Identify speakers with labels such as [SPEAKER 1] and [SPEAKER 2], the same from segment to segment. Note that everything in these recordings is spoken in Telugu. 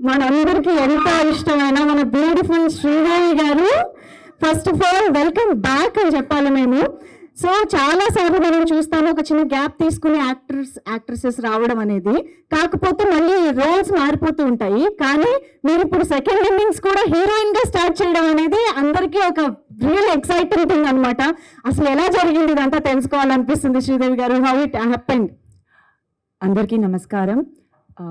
[SPEAKER 1] మనందరికీ ఎంతో ఇష్టమైన మన బ్యూటిఫుల్ శ్రీదేవి గారు first of all welcome back అని చెప్పాలి మేము. సో చాలా సార్లు మనం చూస్తాము ఒక చిన్న గ్యాప్ తీసుకుని యాక్ట్రెసెస్ రావడం అనేది, కాకపోతే మళ్ళీ రోల్స్ మారిపోతూ ఉంటాయి. కానీ మీరు ఇప్పుడు సెకండ్ ఇన్నింగ్స్ కూడా హీరోయిన్ గా స్టార్ట్ చేయడం అనేది అందరికీ ఒక రియల్ ఎక్సైటింగ్ థింగ్ అనమాట. అసలు ఎలా జరిగింది ఇదంతా తెలుసుకోవాలనిపిస్తుంది శ్రీదేవి గారు. How it happened?
[SPEAKER 2] అందరికీ నమస్కారం.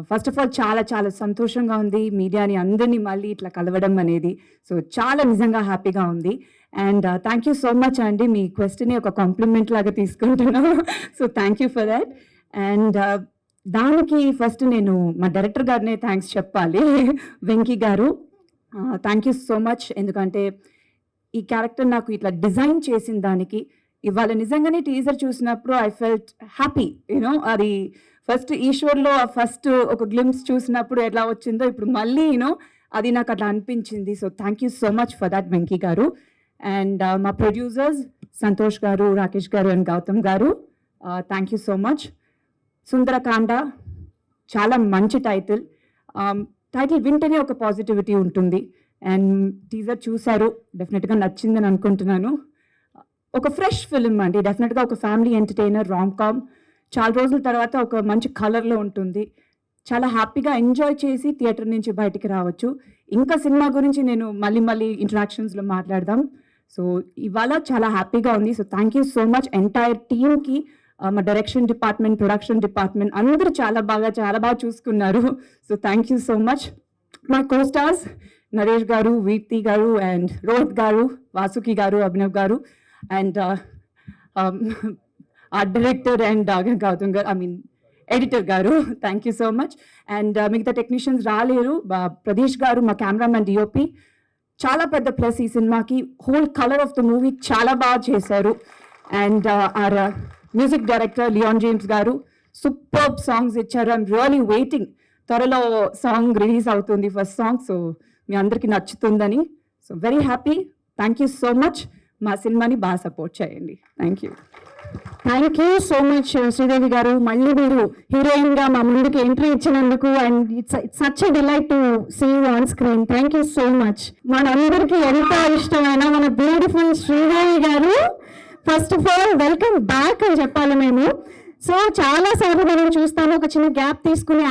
[SPEAKER 2] ఫస్ట్ ఆఫ్ ఆల్ చాలా చాలా సంతోషంగా ఉంది మీడియాని అందరినీ మళ్ళీ ఇట్లా కలవడం అనేది. సో చాలా నిజంగా హ్యాపీగా ఉంది. And thank you so much అండి, మీ క్వశ్చన్ని ఒక కాంప్లిమెంట్ లాగా తీసుకుంటున్నాను. So thank you for that. And దానికి ఫస్ట్ నేను మా డైరెక్టర్ గారినే థ్యాంక్స్ చెప్పాలి, వెంకీ గారు. Thank you so much. ఎందుకంటే ఈ క్యారెక్టర్ నాకు ఇట్లా డిజైన్ చేసిన దానికి ఇవాళ నిజంగానే టీజర్ చూసినప్పుడు ఐ ఫెల్ట్ హ్యాపీ. యూనో అది ఫస్ట్ ఈశ్వర్లో ఫస్ట్ ఒక గ్లిమ్స్ చూసినప్పుడు ఎలా వచ్చిందో ఇప్పుడు మళ్ళీ అది నాకు అట్లా అనిపించింది. So thank you so much for that Venky గారు. అండ్ మా ప్రొడ్యూసర్స్ సంతోష్ గారు, రాకేష్ గారు అండ్ గౌతమ్ గారు, thank you so much. Sundarakanda చాలా మంచి టైటిల్. టైటిల్ వింటేనే ఒక పాజిటివిటీ ఉంటుంది. అండ్ టీజర్ చూశారు, డెఫినెట్గా నచ్చిందని అనుకుంటున్నాను. ఒక ఫ్రెష్ ఫిల్మ్ అండి, డెఫినెట్గా ఒక ఫ్యామిలీ ఎంటర్టైనర్, రామ్ కామ్. చాలా రోజుల తర్వాత ఒక మంచి కలర్లో ఉంటుంది. చాలా హ్యాపీగా ఎంజాయ్ చేసి థియేటర్ నుంచి బయటికి రావచ్చు. ఇంకా సినిమా గురించి నేను మళ్ళీ ఇంటరాక్షన్స్లో మాట్లాడదాం. సో ఇవాళ చాలా హ్యాపీగా ఉంది. So thank you so much entire టీమ్కి. మా డైరెక్షన్ డిపార్ట్మెంట్, ప్రొడక్షన్ డిపార్ట్మెంట్ అందరూ చాలా బాగా చూసుకున్నారు. So thank you so much. మా కోస్టార్స్ నరేష్ గారు, వీర్తి గారు అండ్ రోహిత్ గారు, వాసుకి గారు, అభినవ్ గారు and art director and Gautam గారు, ఎడిటర్ గారు, thank you so much. And మిగతా టెక్నీషియన్స్ రాలేరు. ప్రదేశ్ గారు మా కెమెరామెన్, డిఓపి, చాలా పెద్ద ప్లస్ ఈ సినిమాకి. Whole colour of the movie చాలా బాగా చేశారు. And our music director Leon James గారు సూపర్బ్ సాంగ్స్ ఇచ్చారు. ఐఎమ్ రియలీ వెయిటింగ్, త్వరలో సాంగ్ రిలీజ్ అవుతుంది, ఫస్ట్ సాంగ్. సో మీ అందరికీ నచ్చుతుందని. So very happy. Thank you so much. మా సినిమాని బాగా సపోర్ట్ చేయండి. Thank you.
[SPEAKER 1] Thank you so much Sridevi గారు. మళ్ళీ మీరు హీరోయిన్ గా మా ముందుకు ఎంట్రీ ఇచ్చినందుకు and it's such a delight to see you on screen. Thank you so much. మనందరికీ ఎంతో ఇష్టమైన మన బ్యూటిఫుల్ శ్రీదేవి గారు first of all welcome back అని చెప్పాలి మేము. సో చాలా సార్లు మనం చూస్తాము ఒక చిన్న గ్యాప్ తీసుకుని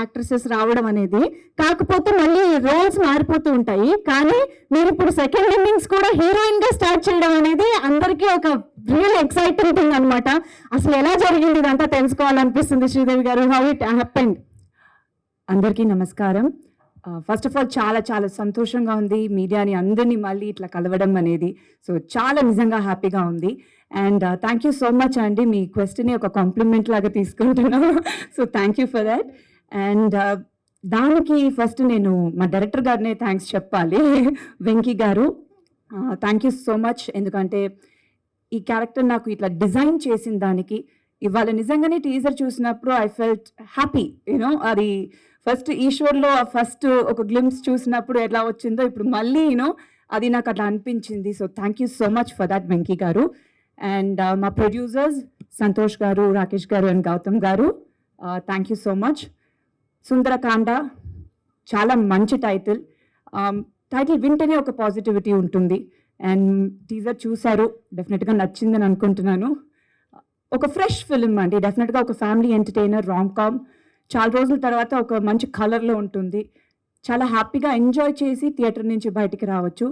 [SPEAKER 1] యాక్ట్రెసెస్ రావడం అనేది, కాకపోతే మళ్ళీ రోల్స్ మారిపోతూ ఉంటాయి. కానీ మీరు ఇప్పుడు సెకండ్ ఇన్నింగ్స్ కూడా హీరోయిన్ గా స్టార్ట్ చేయడం అనేది అందరికీ ఒక రియల్ ఎక్సైటింగ్ థింగ్ అనమాట. అసలు ఎలా జరిగింది ఇదంతా తెలుసుకోవాలనిపిస్తుంది శ్రీదేవి గారు. How it happened?
[SPEAKER 2] అందరికీ నమస్కారం. ఫస్ట్ ఆఫ్ ఆల్ చాలా చాలా సంతోషంగా ఉంది మీడియాని అందరినీ మళ్ళీ ఇట్లా కలవడం అనేది. సో చాలా నిజంగా హ్యాపీగా ఉంది. And thank you so much అండి, మీ క్వశ్చన్ని ఒక కాంప్లిమెంట్ లాగా తీసుకుంటున్నాను. So thank you for that. And దానికి ఫస్ట్ నేను మా డైరెక్టర్ గారినే థ్యాంక్స్ చెప్పాలి, వెంకీ గారు. Thank you so much. ఎందుకంటే ఈ క్యారెక్టర్ నాకు ఇట్లా డిజైన్ చేసిన దానికి ఇవాళ నిజంగానే టీజర్ చూసినప్పుడు ఐ ఫెల్ట్ హ్యాపీ. అది ఫస్ట్ ఈశ్వర్లో ఫస్ట్ ఒక గ్లిమ్స్ చూసినప్పుడు ఎలా వచ్చిందో ఇప్పుడు మళ్ళీ అది నాకు అట్లా అనిపించింది. So thank you so much for that Venky గారు. అండ్ మా ప్రొడ్యూసర్స్ సంతోష్ గారు, రాకేష్ గారు అండ్ గౌతమ్ గారు, thank you so much. Sundarakanda చాలా మంచి టైటిల్. టైటిల్ వింటేనే ఒక పాజిటివిటీ ఉంటుంది. అండ్ టీజర్ చూశారు, డెఫినెట్గా నచ్చిందని అనుకుంటున్నాను. ఒక ఫ్రెష్ ఫిల్మ్ అండి, డెఫినెట్గా ఒక ఫ్యామిలీ ఎంటర్టైనర్, రామ్ కామ్. చాలా రోజుల తర్వాత ఒక మంచి కలర్లో ఉంటుంది. చాలా హ్యాపీగా ఎంజాయ్ చేసి థియేటర్ నుంచి బయటికి రావచ్చు.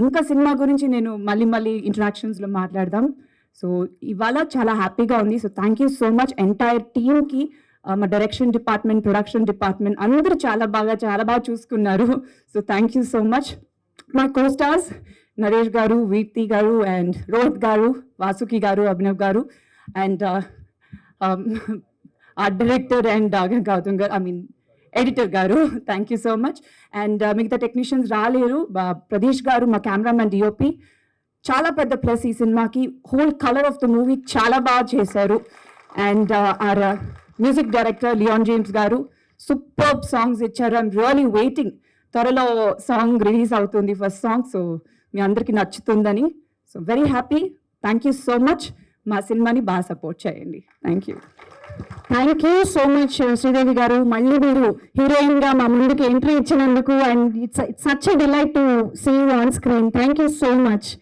[SPEAKER 2] ఇంకా సినిమా గురించి నేను మళ్ళీ ఇంటరాక్షన్స్లో మాట్లాడదాం. సో ఇవాళ చాలా హ్యాపీగా ఉంది. So thank you so much entire టీమ్కి. మా డైరెక్షన్ డిపార్ట్మెంట్, ప్రొడక్షన్ డిపార్ట్మెంట్ అందరూ చాలా బాగా చూసుకున్నారు. So thank you so much. మా కోస్టార్స్ నరేష్ గారు, వీర్తి గారు అండ్ రోహిత్ గారు, వాసుకి గారు, అభినవ్ గారు and art director and Gautam గారు, ఎడిటర్ గారు, thank you so much. And మిగతా టెక్నీషియన్స్ రాలేరు. ప్రదేశ్ గారు మా కెమెరామెన్, డిఓపి, చాలా పెద్ద ప్లస్ ఈ సినిమాకి. Whole colour of the movie చాలా బాగా చేశారు. And our music director Leon James గారు సూపర్బ్ సాంగ్స్ ఇచ్చారు. ఐఎమ్ రియలీ వెయిటింగ్, త్వరలో సాంగ్ రిలీజ్ అవుతుంది, ఫస్ట్ సాంగ్. సో మీ అందరికీ నచ్చుతుందని. So very happy. Thank you so much. మా సినిమాని బాగా సపోర్ట్ చేయండి. Thank you.
[SPEAKER 1] Thank you so much Sridevi గారు, మళ్ళీ మీరు హీరోయిన్ గా మా ముందుకి ఎంట్రీ ఇచ్చినందుకు, and it's such a delight to see you on screen. Thank you so much.